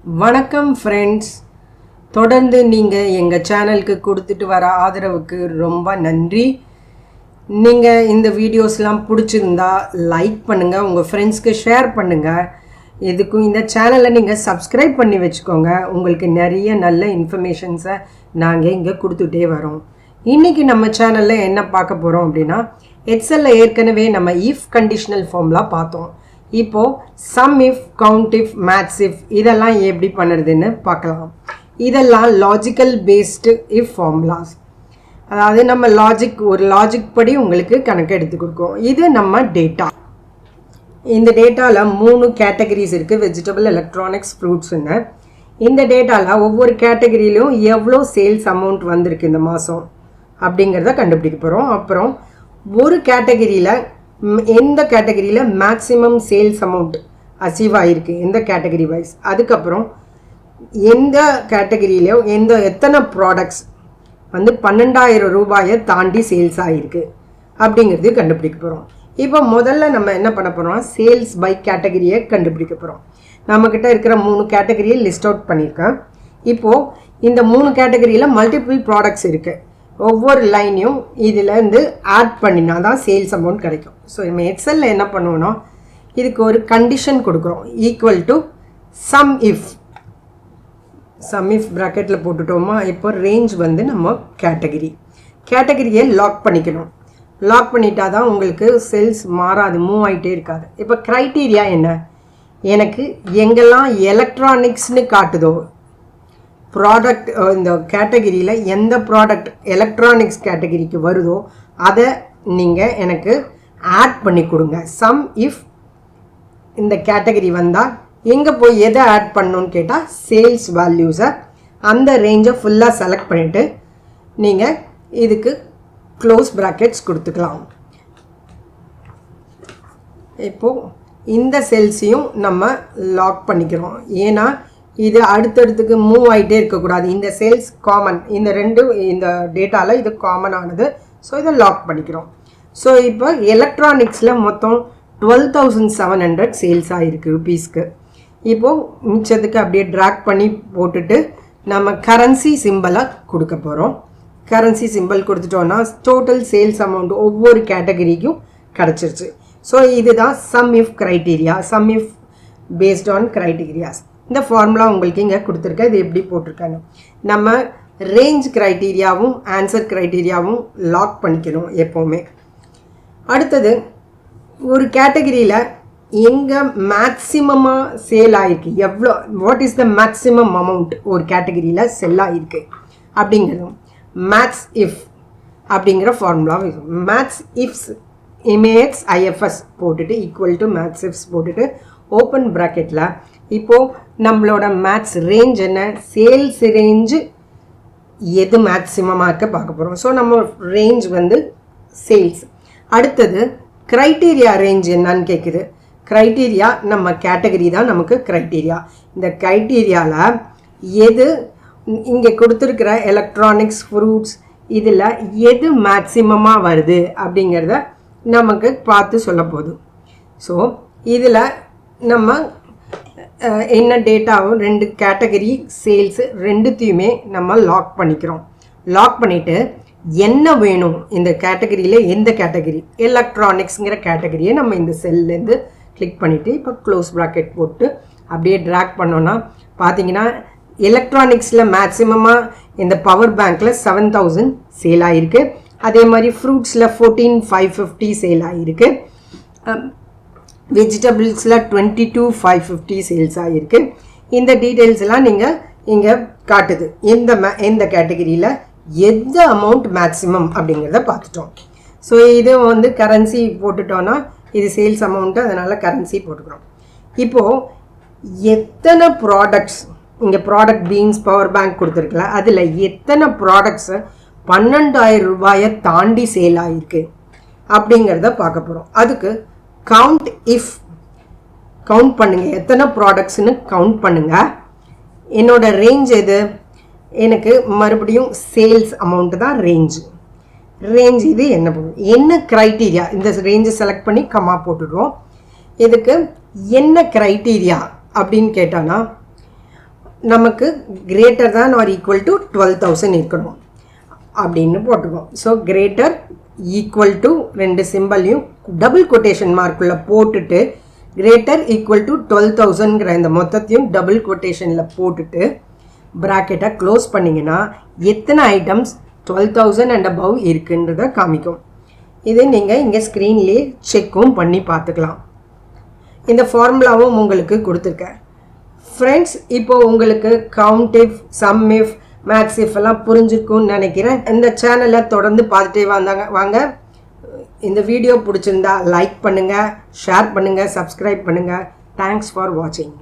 வணக்கம் ஃப்ரெண்ட்ஸ், தொடர்ந்து நீங்கள் எங்கள் சேனலுக்கு கொடுத்துட்டு வர ஆதரவுக்கு ரொம்ப நன்றி. நீங்கள் இந்த வீடியோஸ்லாம் பிடிச்சிருந்தா லைக் பண்ணுங்கள், உங்கள் ஃப்ரெண்ட்ஸ்க்கு ஷேர் பண்ணுங்கள். இதுக்கும் இந்த சேனலை நீங்கள் சப்ஸ்கிரைப் பண்ணி வச்சுக்கோங்க. உங்களுக்கு நிறைய நல்ல இன்ஃபர்மேஷன்ஸை நாங்கள் இங்கே கொடுத்துட்டே வரோம். இன்றைக்கி நம்ம சேனலில் என்ன பார்க்க போகிறோம் அப்படின்னா, எக்ஸலில் ஏற்கனவே நம்ம இஃப் கண்டிஷனல் ஃபார்ம்லாம் பார்த்தோம். இப்போது some if, count if, maths if இதெல்லாம் எப்படி பண்ணுறதுன்னு பார்க்கலாம். இதெல்லாம் லாஜிக்கல் பேஸ்டு இஃப் ஃபார்முலாஸ். அதாவது நம்ம ஒரு லாஜிக் படி உங்களுக்கு கணக்கு எடுத்து கொடுக்கும். இது நம்ம டேட்டா. இந்த டேட்டாவில் 3 கேட்டகரிஸ் இருக்குது, வெஜிடபிள், எலக்ட்ரானிக்ஸ், ஃப்ரூட்ஸுன்னு. இந்த டேட்டாவில் ஒவ்வொரு கேட்டகரியிலும் எவ்வளோ சேல்ஸ் அமௌண்ட் வந்திருக்கு இந்த மாதம் அப்படிங்கிறத கண்டுபிடிக்க போகிறோம். அப்புறம் ஒரு கேட்டகரியில் எந்த கேட்டகரியில் மேக்ஸிமம் சேல்ஸ் அமௌண்ட் அச்சீவ் ஆகிருக்கு, எந்த கேட்டகரி வைஸ். அதுக்கப்புறம் எந்த கேட்டகரியிலையோ எத்தனை ப்ராடக்ட்ஸ் வந்து 12,000 ரூபாயை தாண்டி சேல்ஸ் ஆகிருக்கு அப்படிங்கிறது கண்டுபிடிக்க போகிறோம். இப்போ முதல்ல நம்ம என்ன பண்ண போகிறோம், சேல்ஸ் பை கேட்டகரியை கண்டுபிடிக்க போகிறோம். நம்மக்கிட்ட இருக்கிற 3 கேட்டகரியை லிஸ்ட் அவுட் பண்ணியிருக்கேன். இப்போது இந்த 3 கேட்டகரியில் மல்டிபிள் ப்ராடக்ட்ஸ் இருக்குது. ஒவ்வொரு லைனையும் இதிலேருந்து ஆட் பண்ணினா தான் சேல்ஸ் அமௌண்ட் கிடைக்கும். ஸோ நம்ம எக்ஸலில் என்ன பண்ணுவோன்னா, இதுக்கு ஒரு கண்டிஷன் கொடுக்குறோம், ஈக்குவல் டு சம் இஃப் ப்ராக்கெட்டில் போட்டுட்டோமா. இப்போ ரேஞ்ச் வந்து நம்ம கேட்டகரியை லாக் பண்ணிக்கணும். லாக் பண்ணிட்டா தான் உங்களுக்கு சேல்ஸ் மாறாது, மூவ் ஆகிட்டே இருக்காது. இப்போ க்ரைட்டீரியா என்ன, எனக்கு எங்கெல்லாம் எலக்ட்ரானிக்ஸ்னு காட்டுதோ, ப்ராடக்ட் இந்த கேட்டகரியில் எந்த ப்ராடக்ட் எலக்ட்ரானிக்ஸ் கேட்டகரிக்கு வருதோ அதை நீங்கள் எனக்கு ஆட் பண்ணி கொடுங்க. சம் இஃப் இந்த கேட்டகரி வந்தால் எங்கே போய் எதை ஆட் பண்ணணுன்னு கேட்டால் சேல்ஸ் வேல்யூஸை அந்த ரேஞ்சை ஃபுல்லாக செலக்ட் பண்ணிவிட்டு நீங்கள் இதுக்கு க்ளோஸ் ப்ராக்கெட்ஸ் கொடுத்துக்கலாம். இப்போது இந்த செல்ஸையும் நம்ம லாக் பண்ணிக்கிறோம். ஏன்னா இது அடுத்தடுத்துக்கு மூவ் ஆகிட்டே இருக்கக்கூடாது. இந்த சேல்ஸ் காமன், இந்த டேட்டாவில் இது காமன் ஆனது. ஸோ இதை லாக் பண்ணிக்கிறோம். ஸோ இப்போ எலக்ட்ரானிக்ஸில் மொத்தம் 12,700 சேல்ஸ் ஆகிருக்கு ருபீஸ்க்கு. இப்போது மிச்சத்துக்கு அப்படியே ட்ராக் பண்ணி போட்டுட்டு நம்ம கரன்சி சிம்பிளை கொடுக்க போகிறோம். கரன்சி சிம்பிள் கொடுத்துட்டோன்னா டோட்டல் சேல்ஸ் அமௌண்ட் ஒவ்வொரு கேட்டகரிக்கும் கிடச்சிருச்சு. ஸோ இதுதான் sum if criteria, sum if based on criterias. இந்த ஃபார்முலா உங்களுக்கு இங்கே கொடுத்துருக்கேன். இது எப்படி போட்டிருக்காங்க, நம்ம ரேஞ்ச் க்ரைட்டீரியாவும் ஆன்சர் க்ரைட்டீரியாவும் லாக் பண்ணிக்கணும் எப்போவுமே. அடுத்தது ஒரு கேட்டகரியில் எங்கே மேக்ஸிமமாக சேல் ஆகிருக்கு, எவ்வளோ, what is the maximum amount ஒரு கேட்டகரியில் செல் ஆகிருக்கு அப்படிங்கிறதும் மேத்ஸ் இஃப் அப்படிங்கிற ஃபார்முலா. மேத்ஸ் இஃப்ஸ் இமேஎக்ஸ் ஐஎஃப்எஸ் போட்டுட்டு ஈக்குவல் டு மேத்ஸ் இஃப்ஸ் போட்டுட்டு ஓப்பன் ப்ராக்கெட்டில் இப்போது நம்மளோட மேத்ஸ் ரேஞ்ச் என்ன, சேல்ஸ் ரேஞ்சு எது மேக்ஸிமமாக இருக்க பார்க்க போகிறோம். ஸோ நம்ம ரேஞ்ச் வந்து சேல்ஸ். அடுத்தது க்ரைட்டீரியா ரேஞ்ச் என்னன்னு கேட்குது. க்ரைட்டீரியா நம்ம கேட்டகரி தான் நமக்கு க்ரைட்டீரியா. இந்த க்ரைட்டீரியாவில் எது இங்கே கொடுத்துருக்கிற எலக்ட்ரானிக்ஸ், ஃப்ரூட்ஸ் இதில் எது மேக்ஸிமமாக வருது அப்படிங்கிறத நமக்கு பார்த்து சொல்ல போகுது. ஸோ இதில் நம்ம என்ன டேட்டாவும் 2 கேட்டகரி சேல்ஸு ரெண்டுத்தையுமே நம்ம லாக் பண்ணிக்கிறோம். லாக் பண்ணிவிட்டு என்ன வேணும் இந்த கேட்டகரியில், எந்த கேட்டகரி எலக்ட்ரானிக்ஸுங்கிற கேட்டகரியை நம்ம இந்த செல்லேருந்து கிளிக் பண்ணிவிட்டு இப்போ க்ளோஸ் ப்ராக்கெட் போட்டு அப்படியே ட்ராக் பண்ணோன்னா பார்த்தீங்கன்னா எலக்ட்ரானிக்ஸில் மேக்ஸிமமாக இந்த பவர் பேங்க்கில் 7,000 சேல் ஆகிருக்கு. அதே மாதிரி ஃப்ரூட்ஸில் 14,550 சேல் ஆகிருக்கு. வெஜிடபிள்ஸில் 22,550 சேல்ஸ் ஆகிருக்கு. இந்த டீட்டெயில்ஸ்லாம் நீங்கள் இங்கே காட்டுது. எந்த கேட்டகரியில் எந்த அமௌண்ட் மேக்ஸிமம் அப்படிங்கிறத பார்த்துட்டோம். ஸோ இது வந்து கரன்சி போட்டுட்டோன்னா இது சேல்ஸ் அமௌண்ட்டு, அதனால் கரன்சி போட்டுக்கிறோம். இப்போது எத்தனை ப்ராடக்ட்ஸ் இங்கே ப்ராடக்ட் பீன்ஸ் பவர் பேங்க் கொடுத்துருக்கல, அதில் எத்தனை ப்ராடக்ட்ஸு 12,000 ரூபாயை தாண்டி சேல் ஆகிருக்கு அப்படிங்கிறத பார்க்க போகிறோம். அதுக்கு கவுண்ட் இஃப் கவுண்ட் பண்ணுங்கள், எத்தனை ப்ராடக்ட்ஸ்னு கவுண்ட் பண்ணுங்கள். என்னோட ரேஞ்ச் எது, எனக்கு மறுபடியும் சேல்ஸ் அமௌண்ட்டு தான் ரேஞ்ச். இது என்ன க்ரைட்டீரியா, இந்த ரேஞ்சை செலக்ட் பண்ணி கம்மா போட்டுடுவோம். இதுக்கு என்ன க்ரைட்டீரியா அப்படின்னு கேட்டோன்னா நமக்கு greater than or equal to 12,000 இருக்கணும் அப்படின்னு போட்டுக்கோம். ஸோ கிரேட்டர் ஈக்குவல் டு ரெண்டு சிம்பிளையும் டபுள் கொட்டேஷன் மார்க்குள்ள போட்டுட்டு கிரேட்டர் ஈக்குவல் டு 12,000ங்கிற இந்த மொத்தத்தையும் டபுள் கொட்டேஷனில் போட்டுட்டு ப்ராக்கெட்டை க்ளோஸ் பண்ணிங்கன்னா எத்தனை ஐட்டம்ஸ் 12,000 அண்ட் above இருக்குன்றதை காமிக்கும். இது நீங்கள் இங்கே ஸ்க்ரீன்லேயே செக்கும் பண்ணி பார்த்துக்கலாம். இந்த ஃபார்முலாவும் உங்களுக்கு கொடுத்துருக்கேன். ஃப்ரெண்ட்ஸ், இப்போ உங்களுக்கு count if, sum if, max if எல்லாம் புரிஞ்சிருக்கும்னு நினைக்கிறேன். இந்த சேனலை தொடர்ந்து பார்த்துட்டே வாங்க. இந்த வீடியோ பிடிச்சிருந்தா லைக் பண்ணுங்கள், ஷேர் பண்ணுங்கள், சப்ஸ்கிரைப் பண்ணுங்கள். தேங்க்ஸ் ஃபார் வாட்சிங்.